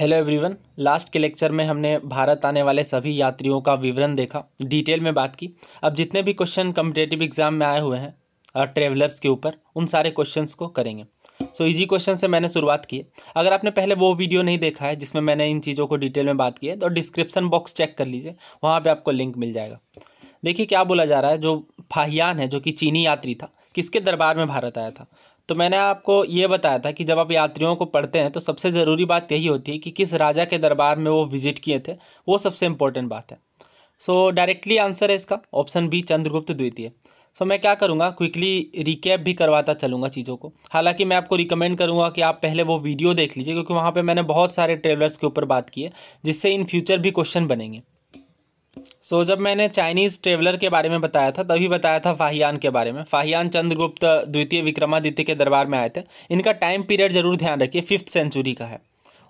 Hello everyone. Last के lecture में हमने भारत आने वाले सभी यात्रियों का विवरण देखा, डिटेल में बात की। अब जितने भी क्वेश्चन कम्पिटेटिव एग्जाम में आए हुए हैं ट्रेवलर्स के ऊपर, उन सारे क्वेश्चंस को करेंगे। सो इजी क्वेश्चन से मैंने शुरुआत की है। अगर आपने पहले वो वीडियो नहीं देखा है जिसमें मैंने इन चीज़ों को डिटेल में बात की है, तो डिस्क्रिप्शन बॉक्स चेक कर लीजिए, वहाँ पर आपको लिंक मिल जाएगा। देखिए क्या बोला जा रहा है। जो फाहियान है, जो कि चीनी यात्री था, किसके दरबार में भारत आया था। तो मैंने आपको ये बताया था कि जब आप यात्रियों को पढ़ते हैं तो सबसे ज़रूरी बात यही होती है कि किस राजा के दरबार में वो विजिट किए थे, वो सबसे इंपॉर्टेंट बात है। सो डायरेक्टली आंसर है इसका ऑप्शन बी, चंद्रगुप्त द्वितीय। सो मैं क्या करूँगा, क्विकली रिकैप भी करवाता चलूँगा चीज़ों को। हालांकि मैं आपको रिकमेंड करूँगा कि आप पहले वो वीडियो देख लीजिए, क्योंकि वहाँ पर मैंने बहुत सारे ट्रेवलर्स के ऊपर बात की है, जिससे इन फ्यूचर भी क्वेश्चन बनेंगे। जब मैंने चाइनीज़ ट्रेवलर के बारे में बताया था, तभी बताया था फाहियान के बारे में। फाहियान चंद्रगुप्त द्वितीय विक्रमादित्य के दरबार में आए थे। इनका टाइम पीरियड जरूर ध्यान रखिए, 5th सेंचुरी का है।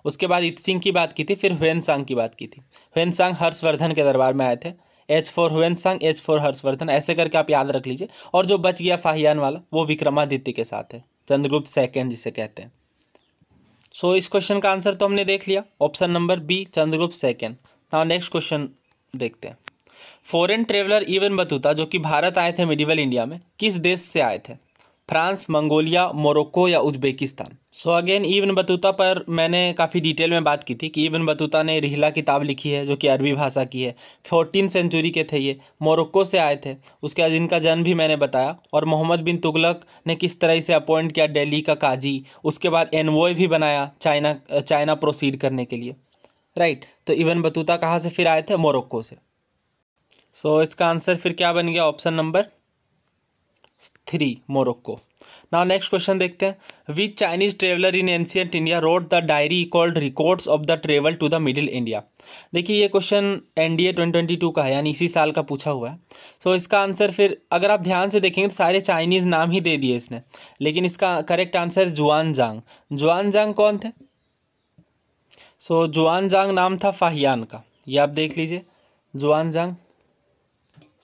उसके बाद इत्सिंग की बात की थी, फिर ह्वेनसांग की बात की थी। ह्वेनसांग हर्षवर्धन के दरबार में आए थे। H for Xuanzang, H for Harshvardhan, ऐसे करके आप याद रख लीजिए। और जो बच गया फाहियान वाला, वो विक्रमादित्य के साथ है, चंद्रगुप्त सेकेंड जिसे कहते हैं। इस क्वेश्चन का आंसर तो हमने देख लिया, option number B, Chandragupta second. Now next question देखते हैं। फॉरेन ट्रेवलर इब्न बतूता जो कि भारत आए थे मिडिवल इंडिया में, किस देश से आए थे? फ्रांस, मंगोलिया, मोरक्को या उज्बेकिस्तान। अगेन इब्न बतूता पर मैंने काफ़ी डिटेल में बात की थी कि इब्न बतूता ने रिहला किताब लिखी है, जो कि अरबी भाषा की है। 14th सेंचुरी के थे ये, मोरक्को से आए थे। उसके बाद इनका जन्म भी मैंने बताया। और मोहम्मद बिन तुगलक ने किस तरह से अपॉइंट किया दिल्ली का काजी। उसके बाद एनवॉय भी बनाया चाइना प्रोसीड करने के लिए, राइट। तो इब्न बतूता कहाँ से फिर आए थे? मोरक्को से। इसका आंसर फिर क्या बन गया? Option number 3, Morocco. Now next question देखते हैं। Which Chinese traveller in ancient India wrote the diary called records of the travel to the middle India. देखिए ये क्वेश्चन एनडीए 2022 का है, यानी इसी साल का पूछा हुआ है। इसका आंसर फिर अगर आप ध्यान से देखेंगे तो सारे चाइनीज़ नाम ही दे दिए इसने, लेकिन इसका करेक्ट आंसर जुआनजांग। जुआनजांग कौन थे? जुआनजांग नाम था फाहियान का, ये आप देख लीजिए, जुआनजांग।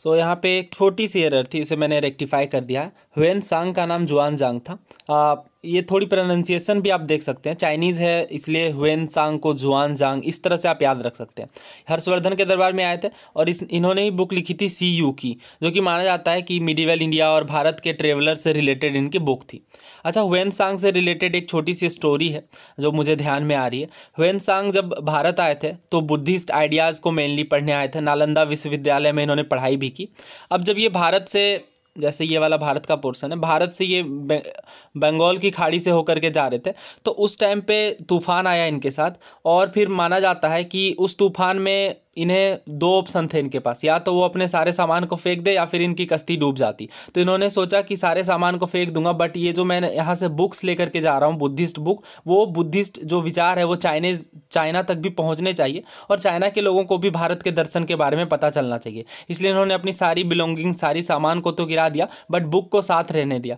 यहाँ पे एक छोटी सी एरर थी, इसे मैंने रेक्टिफाई कर दिया है। ह्वेनसांग का नाम जुआनजांग था। ये थोड़ी प्रोनाउंसिएशन भी आप देख सकते हैं, चाइनीज़ है इसलिए ह्वेनसांग को जुआनजांग, इस तरह से आप याद रख सकते हैं। हर्षवर्धन के दरबार में आए थे और इन्होंने ही बुक लिखी थी CU की, जो कि माना जाता है कि मिडिवल इंडिया और भारत के ट्रेवलर से रिलेटेड इनकी बुक थी। अच्छा, ह्वेनसांग से रिलेटेड एक छोटी सी स्टोरी है जो मुझे ध्यान में आ रही है। ह्वेनसांग जब भारत आए थे तो बुद्धिस्ट आइडियाज़ को मेनली पढ़ने आए थे। नालंदा विश्वविद्यालय में इन्होंने पढ़ाई भी की। अब जब ये भारत से, जैसे ये वाला भारत का पोर्शन है, भारत से ये बंगाल की खाड़ी से होकर के जा रहे थे, तो उस टाइम पे तूफान आया इनके साथ। और फिर माना जाता है कि उस तूफान में इन्हें 2 ऑप्शन थे इनके पास, या तो वो अपने सारे सामान को फेंक दे या फिर इनकी कश्ती डूब जाती। तो इन्होंने सोचा कि सारे सामान को फेंक दूंगा, बट ये जो मैंने यहाँ से बुक्स लेकर के जा रहा हूँ, बुद्धिस्ट बुक, वो बुद्धिस्ट जो विचार है वो चाइना तक भी पहुँचने चाहिए, और चाइना के लोगों को भी भारत के दर्शन के बारे में पता चलना चाहिए। इसलिए इन्होंने अपनी सारी बिलोंगिंग, सारी सामान को तो गिरा दिया, बट बुक को साथ रहने दिया।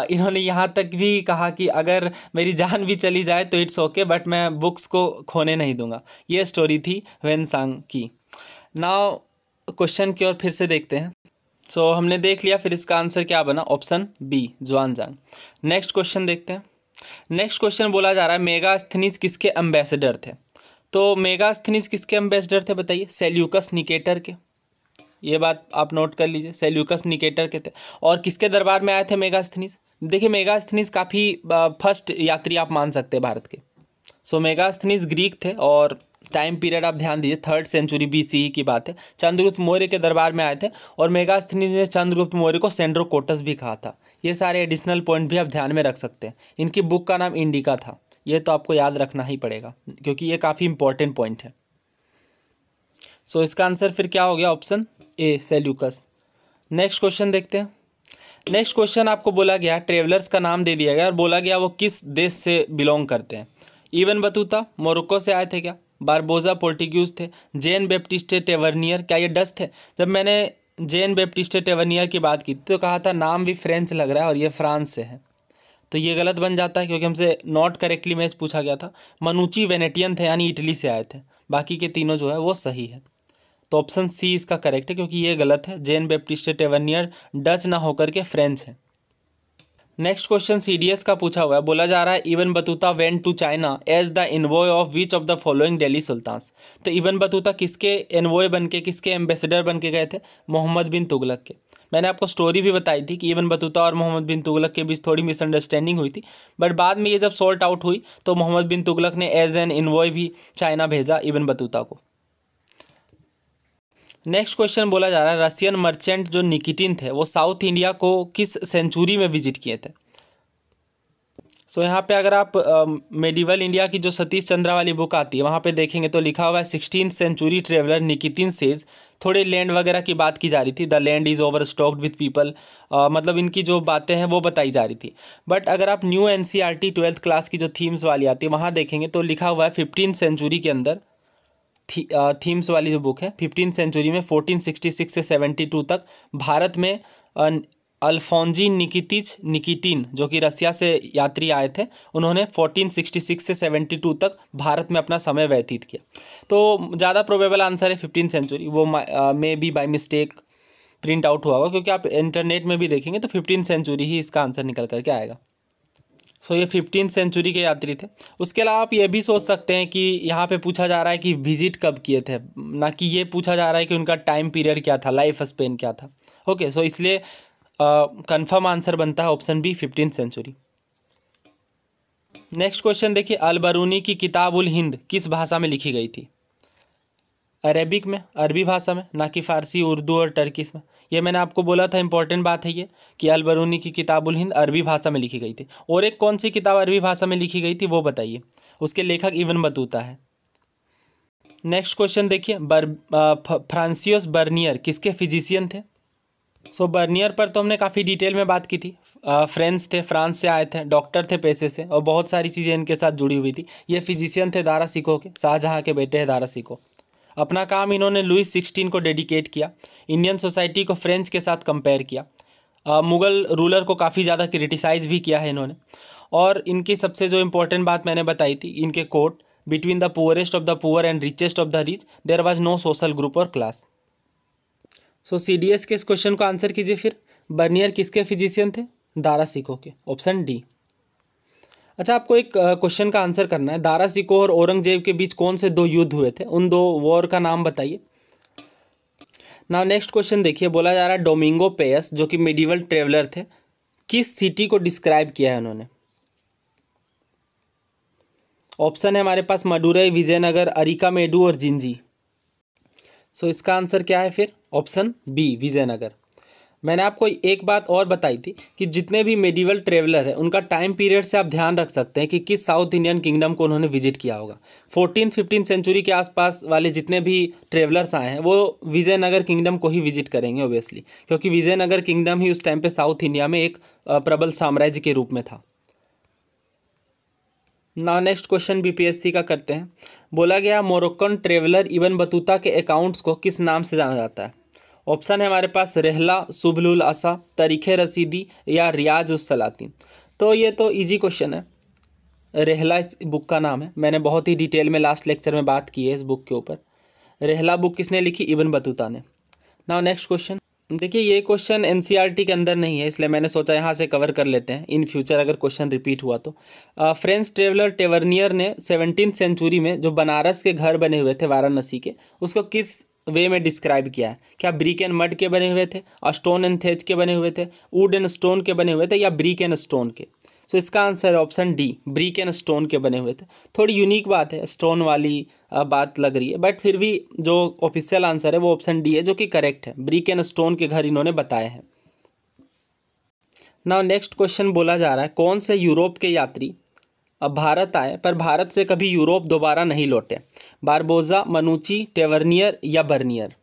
इन्होंने यहाँ तक भी कहा कि अगर मेरी जान भी चली जाए तो इट्स ओके, बट मैं बुक्स को खोने नहीं दूंगा। ये स्टोरी थी ह्वेनसांग की। नाउ क्वेश्चन की ओर फिर से देखते हैं। हमने देख लिया, फिर इसका आंसर क्या बना? Option B, Xuanzang. Next question देखते हैं। नेक्स्ट क्वेश्चन बोला जा रहा है मेगास्थनीज किसके एम्बेसडर थे? तो मेगास्थनीज किसके एम्बेसडर थे बताइए? सेल्यूकस निकेटर के। ये बात आप नोट कर लीजिए, सेल्यूकस निकेटर के थे। और किसके दरबार में आए थे मेगास्थनीज? देखिए मेगास्थनीज काफ़ी फर्स्ट यात्री आप मान सकते हैं भारत के। मेगास्थनीज ग्रीक थे और टाइम पीरियड आप ध्यान दीजिए, 3rd सेंचुरी BCE की बात है। चंद्रगुप्त मौर्य के दरबार में आए थे और मेगास्थनीज ने चंद्रगुप्त मौर्य को सेंड्रोकोटस भी कहा था। ये सारे एडिशनल पॉइंट भी आप ध्यान में रख सकते हैं। इनकी बुक का नाम इंडिका था, ये तो आपको याद रखना ही पड़ेगा क्योंकि ये काफ़ी इंपॉर्टेंट पॉइंट है। इसका आंसर फिर क्या हो गया? Option A, Seleucus. Next question देखते हैं। नेक्स्ट क्वेश्चन आपको बोला गया, ट्रेवलर्स का नाम दे दिया गया और बोला गया वो किस देश से बिलोंग करते हैं। इब्न बतूता मोरक्को से आए थे क्या? बारबोजा पोर्टुगीज थे। जेन बैप्टिस्टे टेवर्नियर, क्या ये डच थे? जब मैंने जेन बैप्टिस्टे टेवर्नियर की बात की तो कहा था नाम भी फ्रेंच लग रहा है और ये फ्रांस से है, तो ये गलत बन जाता है क्योंकि हमसे नॉट करेक्टली मैच पूछा गया था। मनुची वेनेटियन थे, यानी इटली से आए थे। बाकी के तीनों जो है वो सही है, तो ऑप्शन सी इसका करेक्ट है, क्योंकि ये गलत है। जेन बैप्टिस्टे टेवर्नियर डच ना होकर के फ्रेंच है। नेक्स्ट क्वेश्चन सीडीएस का पूछा हुआ है, बोला जा रहा है Ibn Battuta went to China as the envoy of which of the following Delhi sultans. तो इब्न बतूता किसके एनवॉय बन के, किसके एम्बेसडर बन के गए थे? मोहम्मद बिन तुगलक के। मैंने आपको स्टोरी भी बताई थी कि इब्न बतूता और मोहम्मद बिन तुगलक के बीच थोड़ी मिसअंडरस्टैंडिंग हुई थी, बट बाद में ये जब सॉर्ट आउट हुई तो मोहम्मद बिन तुगलक ने एज एन एनवॉय भी चाइना भेजा इब्न बतूता को। नेक्स्ट क्वेश्चन बोला जा रहा है रशियन मर्चेंट जो निकिटिन थे वो साउथ इंडिया को किस सेंचुरी में विजिट किए थे? सो यहाँ पे अगर आप मेडिवल इंडिया की जो सतीश चंद्रा वाली बुक आती है वहाँ पे देखेंगे तो लिखा हुआ है 16th century traveller Nikitin says. थोड़े लैंड वगैरह की बात की जा रही थी, the land is overstocked with people, मतलब इनकी जो बातें हैं वो बताई जा रही थी। बट अगर आप न्यू एनसीईआरटी 12th क्लास की जो थीम्स वाली आती है वहाँ देखेंगे तो लिखा हुआ है 15th सेंचुरी के अंदर थीम्स वाली जो बुक है 15th सेंचुरी में 1466 से 72 तक भारत में अल्फोंजी निकिटिन जो कि रसिया से यात्री आए थे, उन्होंने 1466 से 72 तक भारत में अपना समय व्यतीत किया। तो ज़्यादा प्रोबेबल आंसर है 15th सेंचुरी, वो may be by mistake print out हुआ होगा, क्योंकि आप इंटरनेट में भी देखेंगे तो 15th सेंचुरी ही इसका आंसर निकल करके आएगा। सो ये 15th सेंचुरी के यात्री थे। उसके अलावा आप ये भी सोच सकते हैं कि यहाँ पे पूछा जा रहा है कि विजिट कब किए थे, ना कि ये पूछा जा रहा है कि उनका टाइम पीरियड क्या था, लाइफ स्पेन क्या था। ओके, सो इसलिए कंफर्म आंसर बनता है option B 15th century. Next question देखिए, अल बरूनी की किताब उल हिंद किस भाषा में लिखी गई थी? अरेबिक में, अरबी भाषा में, ना कि फ़ारसी, उर्दू और टर्किश में। ये मैंने आपको बोला था, इंपॉर्टेंट बात है ये कि अल बरूनी की किताब उल हिंद अरबी भाषा में लिखी गई थी। और एक कौन सी किताब अरबी भाषा में लिखी गई थी वो बताइए, उसके लेखक इब्न बतूता है। नेक्स्ट क्वेश्चन देखिए, फ्रांसियस बर्नियर किसके फिजिशियन थे? सो बर्नियर पर तो हमने काफ़ी डिटेल में बात की थी। फ्रेंच थे, फ्रांस से आए थे, डॉक्टर थे पेशे से, और बहुत सारी चीज़ें इनके साथ जुड़ी हुई थी। ये फिजिशियन थे दारा सिको के, शाहजहाँ के बेटे हैं दारा सिको। अपना काम इन्होंने लुइस 16 को डेडिकेट किया। इंडियन सोसाइटी को फ्रेंच के साथ कंपेयर किया। मुग़ल रूलर को काफ़ी ज़्यादा क्रिटिसाइज़ भी किया है इन्होंने। और इनकी सबसे जो इम्पोर्टेंट बात मैंने बताई थी, इनके quote, between the poorest of the poor and richest of the rich there was no social group और क्लास। सो सीडीएस के इस क्वेश्चन को आंसर कीजिए फिर, बर्नियर किसके फिजिशियन थे? दारा सिको के, ऑप्शन डी। अच्छा, आपको एक क्वेश्चन का आंसर करना है, दारा सिको और औरंगजेब के बीच कौन से दो युद्ध हुए थे, उन दो वॉर का नाम बताइए। नाउ नेक्स्ट क्वेश्चन देखिए, बोला जा रहा है डोमिंगो पेयस जो कि मेडिवल ट्रेवलर थे, किस सिटी को डिस्क्राइब किया है उन्होंने? ऑप्शन है हमारे पास मडुरई, विजयनगर, अरिकामेडु और जिंजी। सो इसका आंसर क्या है फिर? Option B, Vijayanagar. मैंने आपको एक बात और बताई थी कि जितने भी मेडिवल ट्रेवलर हैं उनका टाइम पीरियड से आप ध्यान रख सकते हैं कि किस साउथ इंडियन किंगडम को उन्होंने विजिट किया होगा। 14th-15th सेंचुरी के आसपास वाले जितने भी ट्रेवलर्स आए हैं वो विजयनगर किंगडम को ही विजिट करेंगे ऑब्वियसली, क्योंकि विजयनगर किंगडम ही उस टाइम पे साउथ इंडिया में एक प्रबल साम्राज्य के रूप में था। ना नेक्स्ट क्वेश्चन बीपीएससी का करते हैं। बोला गया मोरक्कन ट्रेवलर इब्न बतूता के अकाउंट्स को किस नाम से जाना जाता है? ऑप्शन है हमारे पास रहला, सुबलुल असा, तारीख़ रसीदी या रियाज उस सलातीन। तो ये तो इजी क्वेश्चन है, रहला इस बुक का नाम है। मैंने बहुत ही डिटेल में लास्ट लेक्चर में बात की है इस बुक के ऊपर। रहला बुक किसने लिखी? इब्न बतूता ने। नाउ नेक्स्ट क्वेश्चन देखिए, ये क्वेश्चन एनसीईआरटी के अंदर नहीं है, इसलिए मैंने सोचा यहाँ से कवर कर लेते हैं इन फ्यूचर अगर क्वेश्चन रिपीट हुआ तो। फ्रेंच ट्रेवलर टेवर्नियर ने 17th सेंचुरी में जो बनारस के घर बने हुए थे वाराणसी के, उसको किस वे में डिस्क्राइब किया है? क्या ब्रिक एंड मड के बने हुए थे, स्टोन एंड थेज के बने हुए थे, वुड एंड स्टोन के बने हुए थे, या ब्रिक एंड स्टोन के? सो इसका आंसर है option D, brick and stone के बने हुए थे। थोड़ी यूनिक बात है, स्टोन वाली बात लग रही है, बट फिर भी जो ऑफिशियल आंसर है वो ऑप्शन डी है, जो कि करेक्ट है। ब्रिक एंड स्टोन के घर इन्होंने बताए हैं। नाउ नेक्स्ट क्वेश्चन बोला जा रहा है, कौन से यूरोप के यात्री अब भारत आए पर भारत से कभी यूरोप दोबारा नहीं लौटे? बारबोजा, मनुची, टेवर्नियर या बर्नियर?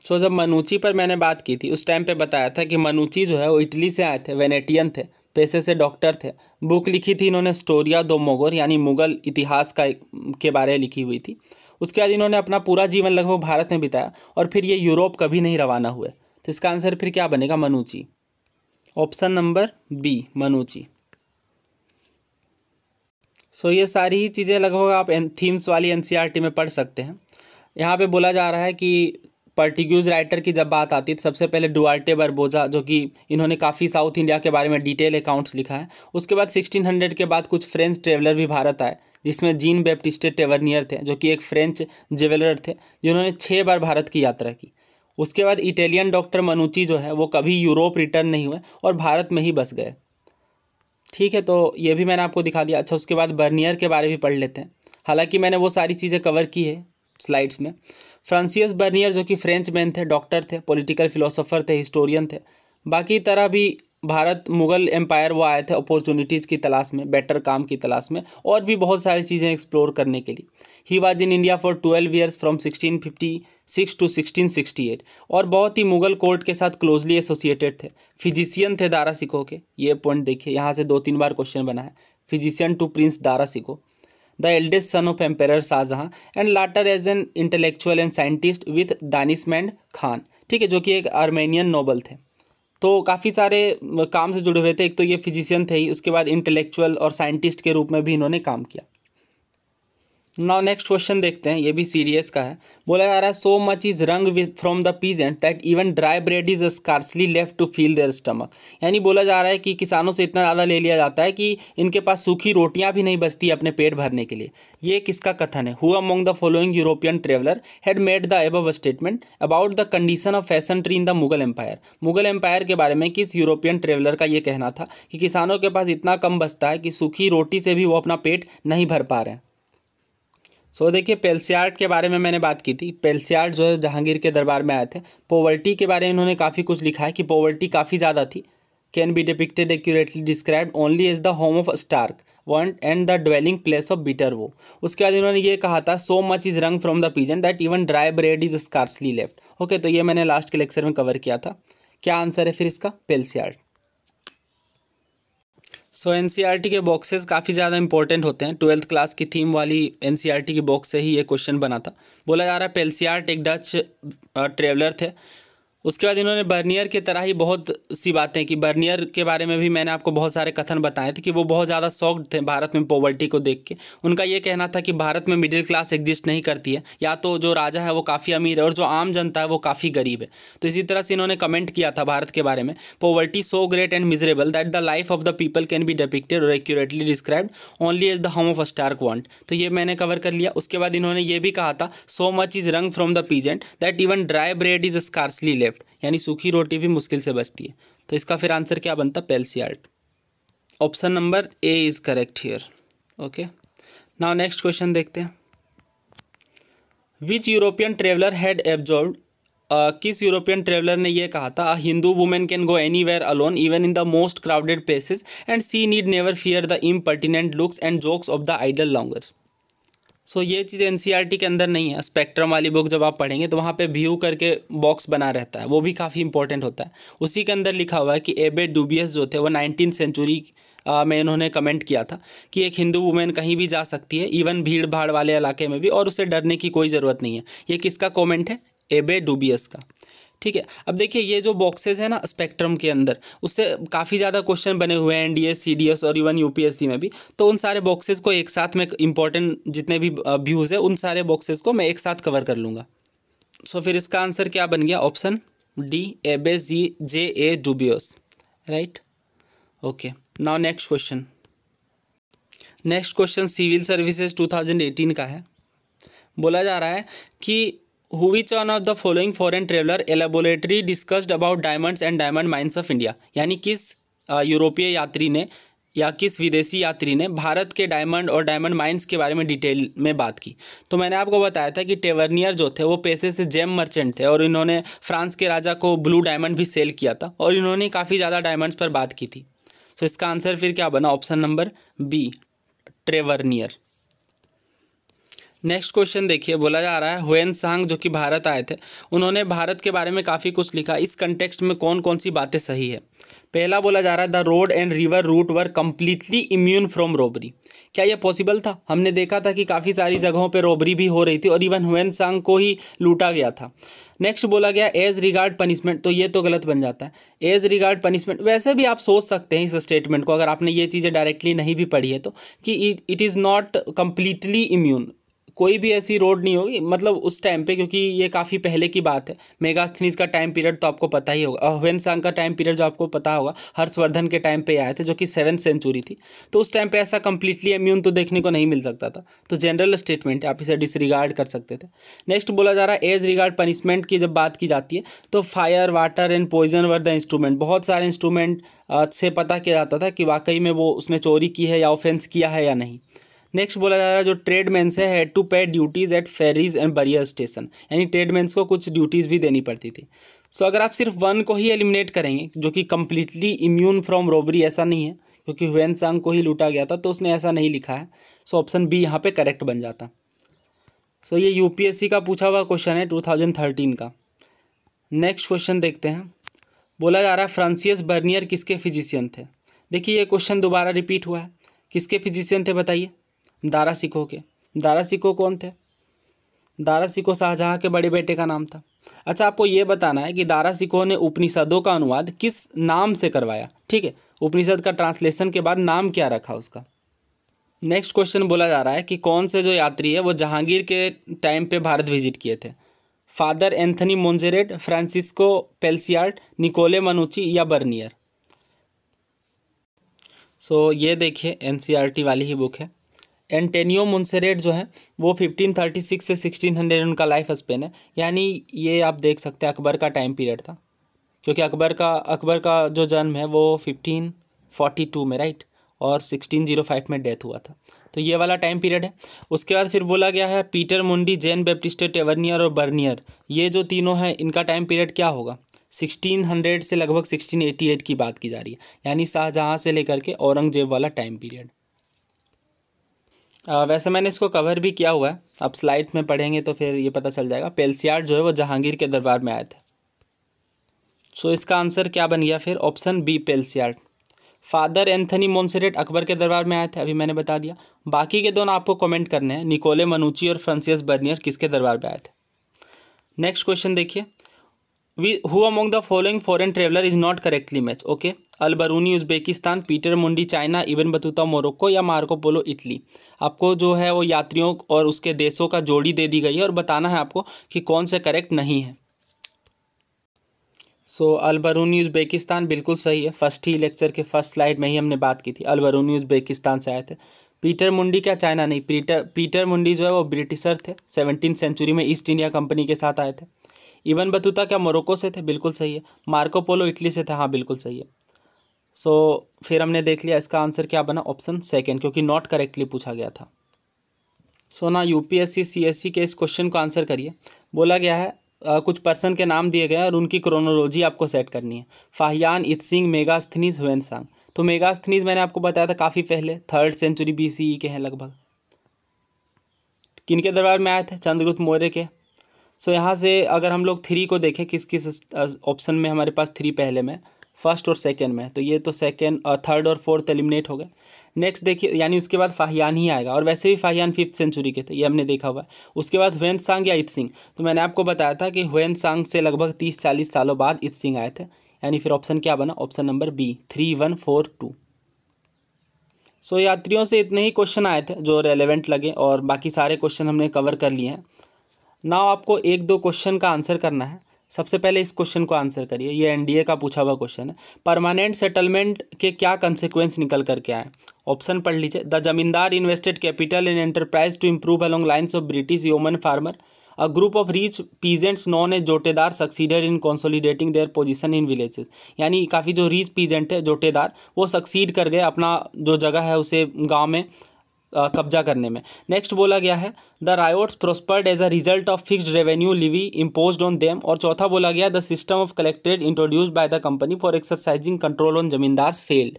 सो जब मनुची पर मैंने बात की थी उस टाइम पे बताया था कि मनुची जो है वो इटली से आए थे, वेनेटियन थे, पेशे से डॉक्टर थे। बुक लिखी थी इन्होंने स्टोरिया दो मोगोर, यानी मुगल इतिहास के बारे में लिखी हुई थी। उसके बाद इन्होंने अपना पूरा जीवन लगभग भारत में बिताया और फिर ये यूरोप कभी नहीं रवाना हुए। तो इसका आंसर फिर क्या बनेगा? मनुची, ऑप्शन नंबर बी, मनुची। सो ये सारी ही चीज़ें लगभग आप थीम्स वाली एनसीईआरटी में पढ़ सकते हैं। यहाँ पे बोला जा रहा है कि पर्टिग्यूज राइटर की जब बात आती है तो सबसे पहले डुआर्टे बारबोजा, जो कि इन्होंने काफ़ी साउथ इंडिया के बारे में डिटेल अकाउंट्स लिखा है। उसके बाद 1600 के बाद कुछ फ्रेंच ट्रेवलर भी भारत आए, जिसमें जीन बैप्टिस्टे टेवर्नियर थे, जो कि एक फ्रेंच ज्वेलर थे जिन्होंने 6 बार भारत की यात्रा की। उसके बाद इटालियन डॉक्टर मनुची जो है वो कभी यूरोप रिटर्न नहीं हुए और भारत में ही बस गए। ठीक है, तो ये भी मैंने आपको दिखा दिया। अच्छा, उसके बाद बर्नियर के बारे में पढ़ लेते हैं, हालांकि मैंने वो सारी चीज़ें कवर की है स्लाइड्स में। फ्रांसिस बर्नियर जो कि फ्रेंच मैन थे, डॉक्टर थे, पॉलिटिकल फिलोसोफर थे, हिस्टोरियन थे। बाकी तरह भी भारत मुग़ल एम्पायर वो आए थे अपॉर्चुनिटीज़ की तलाश में, बेटर काम की तलाश में, और भी बहुत सारी चीज़ें एक्सप्लोर करने के लिए। He was in India for 12 years from 1656 to 1668, और बहुत ही मुग़ल कोर्ट के साथ क्लोजली एसोसिएटेड थे। फिजिशियन थे दारा सिकोह के, ये पॉइंट देखिए, यहाँ से 2-3 बार क्वेश्चन बना है। Physician to prince Dara Shikoh, the eldest son of emperor Shahjahan, and later as an intellectual and scientist with Danishmand Khan. ठीक है, जो कि एक आर्मेनियन नोबल थे। तो काफ़ी सारे काम से जुड़े हुए थे। एक तो ये फिजिशियन थे ही, उसके बाद इंटेलेक्चुअल और साइंटिस्ट के रूप में भी इन्होंने काम किया। नाउ नेक्स्ट क्वेश्चन देखते हैं, ये भी सीरियस का है। बोला जा रहा है so much is wrung with from the peasant that even dry bread is scarcely left to fill their stomach. यानी बोला जा रहा है कि किसानों से इतना ज़्यादा ले लिया जाता है कि इनके पास सूखी रोटियां भी नहीं बचती अपने पेट भरने के लिए। ये किसका कथन है? Who among the following European traveller had made the above statement about the condition of peasantry in the Mughal empire. Mughal empire के बारे में किस यूरोपियन ट्रेवलर का ये कहना था कि किसानों के पास इतना कम बचता है कि सूखी रोटी से भी वो अपना पेट नहीं भर पा रहे हैं। देखिए, पेल्सियार्ड के बारे में मैंने बात की थी। पेल्सियार्ड जो है जहांगीर के दरबार में आए थे। पॉवर्टी के बारे में इन्होंने काफ़ी कुछ लिखा है कि पॉवर्टी काफ़ी ज़्यादा थी। Can be depicted accurately described only as the home of stark want and the dwelling place of bitter woe. उसके बाद इन्होंने ये कहा था so much is wrung from the peasant that even dry bread is scarcely left. Okay, तो ये मैंने last के लेक्चर में कवर किया था। क्या आंसर है फिर इसका? पेल्सियार्ड। एनसीईआरटी के बॉक्सेस काफ़ी ज़्यादा इंपॉर्टेंट होते हैं। 12th क्लास की थीम वाली एनसीईआरटी की बॉक्स से ही ये क्वेश्चन बना था। बोला जा रहा है पेल्सियार्ड एक डच ट्रेवलर थे। उसके बाद इन्होंने बर्नियर की तरह ही बहुत सी बातें की। बर्नियर के बारे में भी मैंने आपको बहुत सारे कथन बताए थे कि वो बहुत ज़्यादा शॉक्ड थे भारत में पॉवर्टी को देख के। उनका ये कहना था कि भारत में मिडिल क्लास एग्जिस्ट नहीं करती है, या तो जो राजा है वो काफ़ी अमीर है और जो आम जनता है वो काफ़ी गरीब है। तो इसी तरह से इन्होंने कमेंट किया था भारत के बारे में, poverty so great and miserable that the life of the people can be depicted or accurately described only as the home of stark want. तो ये मैंने कवर कर लिया। उसके बाद इन्होंने ये भी कहा था so much is wrung from the peasant that even dry bread is scarcely left, यानी सूखी रोटी भी मुश्किल से बचती है। तो इसका फिर आंसर क्या बनता? Pelsaert. Option number A is correct here. Okay, now next question देखते हैं। Which European traveller had absorbed, किस यूरोपियन ट्रेवलर ने यह कहा था Hindu women can go anywhere alone even in the most crowded places and she need never fear the impertinent looks and jokes of the idle loungers. ये चीज़ NCERT के अंदर नहीं है। स्पेक्ट्रम वाली बुक जब आप पढ़ेंगे तो वहाँ पे व्यू करके बॉक्स बना रहता है, वो भी काफ़ी इंपॉर्टेंट होता है। उसी के अंदर लिखा हुआ है कि एबे डुबियस जो थे वो 19th सेंचुरी में इन्होंने कमेंट किया था कि एक हिंदू वुमेन कहीं भी जा सकती है, इवन भीड़ भाड़ वाले इलाके में भी, और उसे डरने की कोई ज़रूरत नहीं है। ये किसका कॉमेंट है? एबे डुबियस का। ठीक है, अब देखिए ये जो बॉक्सेस है ना स्पेक्ट्रम के अंदर, उससे काफ़ी ज़्यादा क्वेश्चन बने हुए हैं एनडीए, सीडीएस और इवन यूपीएससी में भी। तो उन सारे बॉक्सेस को एक साथ में, इंपॉर्टेंट जितने भी व्यूज़ है उन सारे बॉक्सेस को मैं एक साथ कवर कर लूँगा। फिर इसका आंसर क्या बन गया? Option D, Abbe J A Dubois, right. Okay, now next question. Next question civil services 2018 का है। बोला जा रहा है कि which one of the following foreign traveler elaborately discussed about diamonds and diamond mines of India, यानी किस यूरोपीय यात्री ने या किस विदेशी यात्री ने भारत के डायमंड और डायमंड माइंस के बारे में डिटेल में बात की। तो मैंने आपको बताया था कि टेवर्नियर जो थे वो पेशे से जेम मर्चेंट थे और इन्होंने फ्रांस के राजा को ब्लू डायमंड भी सेल किया था और इन्होंने काफ़ी ज़्यादा डायमंड्स पर बात की थी। इसका आंसर फिर क्या बना? Option number B, Tavernier. Next question देखिए, बोला जा रहा है हुएन सांग जो कि भारत आए थे, उन्होंने भारत के बारे में काफ़ी कुछ लिखा। इस कंटेक्स्ट में कौन कौन सी बातें सही है? पहला बोला जा रहा है the road and river route were completely immune from robbery. क्या यह पॉसिबल था? हमने देखा था कि काफ़ी सारी जगहों पे रॉबरी भी हो रही थी और इवन हुएन सांग को ही लूटा गया था। नेक्स्ट बोला गया एज रिगार्ड पनिशमेंट, तो ये तो गलत बन जाता है। एज रिगार्ड पनिशमेंट, वैसे भी आप सोच सकते हैं इस स्टेटमेंट को, अगर आपने ये चीज़ें डायरेक्टली नहीं भी पढ़ी है तो, कि it is not completely immune. कोई भी ऐसी रोड नहीं होगी मतलब उस टाइम पे, क्योंकि ये काफ़ी पहले की बात है। मेगास्थनीज का टाइम पीरियड तो आपको पता ही होगा, ह्वेनसांग का टाइम पीरियड जो आपको पता होगा हर्षवर्धन के टाइम पे आए थे, जो कि 7th सेंचुरी थी। तो उस टाइम पे ऐसा कंप्लीटली इम्यून तो देखने को नहीं मिल सकता था। तो जनरल स्टेटमेंट है, आप इसे डिसरिगार्ड कर सकते थे। नेक्स्ट बोला जा रहा है एज रिगार्ड पनिशमेंट की जब बात की जाती है तो fire, water and poison were the instrument. बहुत सारे इंस्ट्रूमेंट से पता किया जाता था कि वाकई में वो उसने चोरी की है या ऑफेंस किया है या नहीं। नेक्स्ट बोला जा रहा है जो ट्रेडमैन्स है had to pay duties at ferries and barrier station, यानी ट्रेडमैन्स को कुछ ड्यूटीज़ भी देनी पड़ती थी। सो अगर आप सिर्फ वन को ही एलिमिनेट करेंगे, जो कि कम्प्लीटली इम्यून फ्रॉम रॉबरी ऐसा नहीं है, क्योंकि ह्वेनसांग को ही लूटा गया था तो उसने ऐसा नहीं लिखा है। सो ऑप्शन बी यहाँ पे करेक्ट बन जाता। सो ये यूपीएससी का पूछा हुआ क्वेश्चन है 2013 का। नेक्स्ट क्वेश्चन देखते हैं। बोला जा रहा है फ्रांसिस बर्नियर किसके फिजिशियन थे। देखिए ये क्वेश्चन दोबारा रिपीट हुआ है। किसके फिजिशियन थे बताइए? दारा सिकोह के। दारा सिकोह कौन थे? दारा सिकोह शाहजहाँ के बड़े बेटे का नाम था। अच्छा, आपको ये बताना है कि दारा सिकोह ने उपनिषदों का अनुवाद किस नाम से करवाया। ठीक है, उपनिषद का ट्रांसलेशन के बाद नाम क्या रखा उसका। नेक्स्ट क्वेश्चन बोला जा रहा है कि कौन से जो यात्री है वो जहांगीर के टाइम पे भारत विजिट किए थे। फादर एंथनी मोंजेरेट, फ्रांसिस्को पेल्सियार्ट, निकोले मनुची या बर्नियर। सो ये देखिए एनसीईआरटी वाली ही बुक है। एंटेनियो मोंसेरेट जो है वो 1536 से 1600 उनका लाइफ स्पेन है, यानी ये आप देख सकते हैं अकबर का टाइम पीरियड था, क्योंकि अकबर का जो जन्म है वो 1542 में, राइट, और 1605 में डेथ हुआ था। तो ये वाला टाइम पीरियड है। उसके बाद फिर बोला गया है पीटर मुंडी, जैन बैप्टिस्ट टेवर्नियर और बर्नियर, ये जो तीनों हैं इनका टाइम पीरियड क्या होगा? 1600 से लगभग 1688 की बात की जा रही है, यानी शाहजहाँ से लेकर के औरंगजेब वाला टाइम पीरियड। वैसे मैंने इसको कवर भी किया हुआ है, आप स्लाइड्स में पढ़ेंगे तो फिर ये पता चल जाएगा। पेल्सियार्ट जो है वो जहांगीर के दरबार में आए थे। सो इसका आंसर क्या बन गया फिर? Option B Pelsaert. Father Anthony Monserrate Akbar के दरबार में आए थे, अभी मैंने बता दिया। बाकी के दोनों आपको कमेंट करने हैं, निकोले मनुची और फ्रांसिस बर्नियर किसके दरबार में आए थे। नेक्स्ट क्वेश्चन देखिए, who among the following foreign traveller is not correctly match. Okay, Al Biruni Uzbekistan, Peter Mundy China, Ibn Battuta Morocco या मार्को पोलो इटली। आपको जो है वो यात्रियों और उसके देशों का जोड़ी दे दी गई है और बताना है आपको कि कौन से करेक्ट नहीं है। सो अल बरूनी उज्बेकिस्तान बिल्कुल सही है। फर्स्ट ही लेक्चर के फर्स्ट स्लाइड में ही हमने बात की थी, अल बरूनी उज्बेकिस्तान से आए थे। पीटर मुंडी क्या चाइना नहीं, पीटर मुंडी जो है वो ब्रिटिशर थे, 17th सेंचुरी में ईस्ट इंडिया कंपनी के साथ आए थे। इब्न बतूता क्या मोरक्को से थे? बिल्कुल सही है। मार्को पोलो इटली से थे, हाँ बिल्कुल सही है। सो फिर हमने देख लिया इसका आंसर क्या बना, ऑप्शन सेकेंड, क्योंकि नॉट करेक्टली पूछा गया था। सो ना यूपीएससी सीएससी के इस क्वेश्चन को आंसर करिए। बोला गया है कुछ पर्सन के नाम दिए गए हैं और उनकी क्रोनोलॉजी आपको सेट करनी है। फाहियान, इत्सिंग, मेगास्थनीज, ह्वेनसांग। तो मेगास्थनीज मैंने आपको बताया था काफ़ी पहले, 3rd सेंचुरी BCE के हैं लगभग। किनके दरबार में आए थे? चंद्रगुप्त मौर्य के। सो यहाँ से अगर हम लोग 3 को देखें, किस किस ऑप्शन में हमारे पास 3 पहले में, फर्स्ट और सेकंड में, तो ये तो सेकंड, थर्ड और फोर्थ एलिमिनेट हो गए। नेक्स्ट देखिए, यानी उसके बाद फाहियान ही आएगा, और वैसे भी फाहियान 5th सेंचुरी के थे, ये हमने देखा हुआ है। उसके बाद ह्वेनसांग या इत्सिंग, तो मैंने आपको बताया था कि ह्वेनसांग से लगभग 30-40 सालों बाद इत्सिंग आए थे, यानी फिर ऑप्शन क्या बना? Option number B, 3142। सो यात्रियों से इतने ही क्वेश्चन आए थे जो रेलेवेंट लगे, और बाकी सारे क्वेश्चन हमने कवर कर लिए हैं। नाउ आपको 1-2 क्वेश्चन का आंसर करना है। सबसे पहले इस क्वेश्चन को आंसर करिए, ये एनडीए का पूछा हुआ क्वेश्चन है। परमानेंट सेटलमेंट के क्या कंसिक्वेंस निकल करके आए? ऑप्शन पढ़ लीजिए। The zamindar invested capital in enterprise to improve along lines of British yeoman farmer. A group of rich peasants known as jotedar succeeded in consolidating their position in villages. यानी काफ़ी जो रिच पीजेंट है, जोटेदार, वो सक्सीड कर गए अपना जो जगह है उसे गाँव में कब्जा करने में। नेक्स्ट बोला गया है the ryots prospered as a result of fixed revenue levy imposed on them. और चौथा बोला गया the system of collected introduced by the company for exercising control on zamindars failed.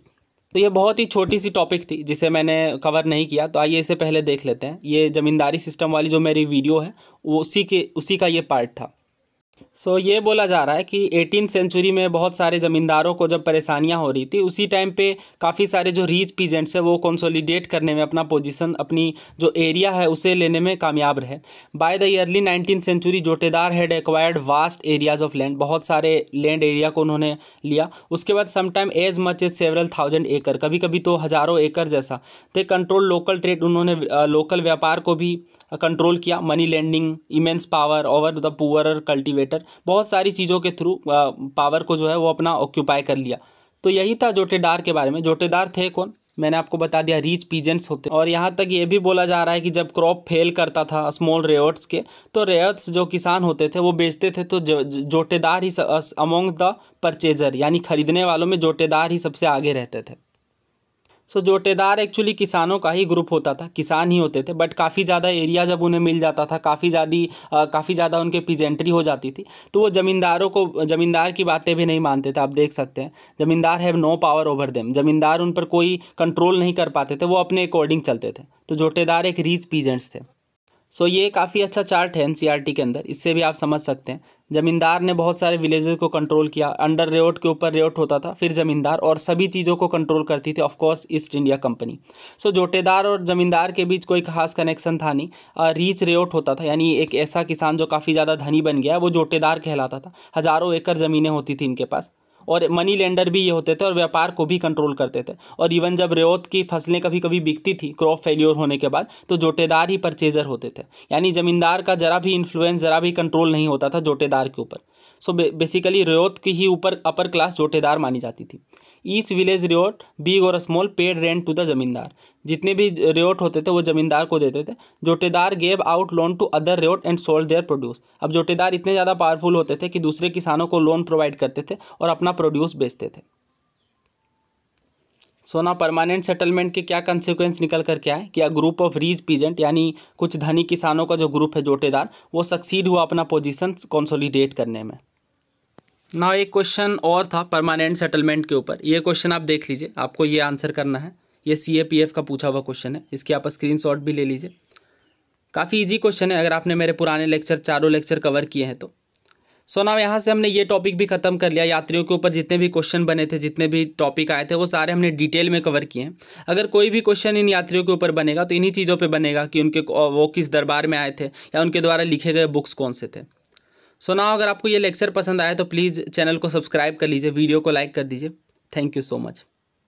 तो ये बहुत ही छोटी सी टॉपिक थी जिसे मैंने कवर नहीं किया, तो आइए इसे पहले देख लेते हैं। ये जमींदारी सिस्टम वाली जो मेरी वीडियो है वो उसी का ये पार्ट था। ये बोला जा रहा है कि 18th सेंचुरी में बहुत सारे ज़मींदारों को जब परेशानियां हो रही थी, उसी टाइम पे काफ़ी सारे जो रीच पीजेंट्स है वो कंसोलिडेट करने में अपना पोजीशन, अपनी जो एरिया है उसे लेने में कामयाब रहे। By the early 19th century jotedar had acquired vast areas of land, बहुत सारे लैंड एरिया को उन्होंने लिया। उसके बाद sometime as much as several thousand एकड़, कभी कभी तो हज़ारों एकड़ जैसा। दे कंट्रोल लोकल ट्रेड, उन्होंने लोकल व्यापार को भी कंट्रोल किया। Money lending, immense power over the poorer cultivator, बहुत सारी चीज़ों के थ्रू पावर को जो है वो अपना ऑक्यूपाई कर लिया। तो यही था जोटेदार के बारे में। जोटेदार थे कौन, मैंने आपको बता दिया, रीच पीजेंट्स होते। और यहाँ तक ये भी बोला जा रहा है कि जब क्रॉप फेल करता था स्मॉल रेयर्ड्स के, तो रेयर्ड्स जो किसान होते थे वो बेचते थे, तो जोटेदार ही अमोंग द परचेजर, यानी खरीदने वालों में जोटेदार ही सबसे आगे रहते थे। जोटेदार एक्चुअली किसानों का ही ग्रुप होता था, किसान ही होते थे, बट काफ़ी ज़्यादा एरिया जब उन्हें मिल जाता था, काफ़ी ज़्यादा उनके पीजेंट्री हो जाती थी, तो वो ज़मींदार की बातें भी नहीं मानते थे। आप देख सकते हैं, zamindar have no power over them, zamindar उन पर कोई कंट्रोल नहीं कर पाते थे, वो अपने अकॉर्डिंग चलते थे। तो जोटेदार एक रीच पीजेंट्स थे। ये काफ़ी अच्छा चार्ट है एनसीईआरटी के अंदर, इससे भी आप समझ सकते हैं। ज़मींदार ने बहुत सारे विलेजेस को कंट्रोल किया, अंडर रेवट के ऊपर रेवट होता था, फिर ज़मींदार, और सभी चीज़ों को कंट्रोल करती थी of course East India company. Jotedar और ज़मींदार के बीच कोई खास कनेक्शन था नहीं। रीच रेवट होता था, यानी एक ऐसा किसान जो काफ़ी ज़्यादा धनी बन गया, वो जोटेदार कहलाता था। हज़ारों एकड़ ज़मीनें होती थी इनके पास, और मनी लेंडर भी ये होते थे, और व्यापार को भी कंट्रोल करते थे। और इवन जब रेवत की फसलें कभी कभी बिकती थी क्रॉप फेल्योर होने के बाद, तो जोटेदार ही परचेजर होते थे, यानी ज़मींदार का जरा भी इन्फ्लुएंस, जरा भी कंट्रोल नहीं होता था जोटेदार के ऊपर। बेसिकली रेवत की ही ऊपर अपर क्लास जोटेदार मानी जाती थी। ईच विलेज रेवट बिग और small paid rent to the zamindar, जितने भी रेवट होते थे वो ज़मींदार को देते थे। Jotedar gave out loan to other ryot and sold their produce. अब जोटेदार इतने ज़्यादा पावरफुल होते थे कि दूसरे किसानों को लोन प्रोवाइड करते थे और अपना प्रोड्यूस बेचते थे। ना परमानेंट सेटलमेंट के क्या कंसिक्वेंस निकल कर क्या है कि ग्रुप ऑफ रीच पीजेंट, यानी कुछ धनी किसानों का जो ग्रुप है जोटेदार, वो सक्सीड हुआ अपना पोजीशन कंसोलिडेट करने में। ना एक क्वेश्चन और था परमानेंट सेटलमेंट के ऊपर, ये क्वेश्चन आप देख लीजिए, आपको ये आंसर करना है। ये CAPF का पूछा हुआ क्वेश्चन है, इसकी आप स्क्रीनशॉट भी ले लीजिए। काफ़ी इजी क्वेश्चन है अगर आपने मेरे पुराने लेक्चर, चारों लेक्चर कवर किए हैं तो। ना यहाँ से हमने ये टॉपिक भी खत्म कर लिया। यात्रियों के ऊपर जितने भी क्वेश्चन बने थे, जितने भी टॉपिक आए थे, वो सारे हमने डिटेल में कवर किए हैं। अगर कोई भी क्वेश्चन इन यात्रियों के ऊपर बनेगा तो इन्हीं चीज़ों पे बनेगा कि वो किस दरबार में आए थे या उनके द्वारा लिखे गए बुक्स कौन से थे। ना अगर आपको ये लेक्चर पसंद आया तो प्लीज़ चैनल को सब्सक्राइब कर लीजिए, वीडियो को लाइक कर दीजिए। Thank you so much.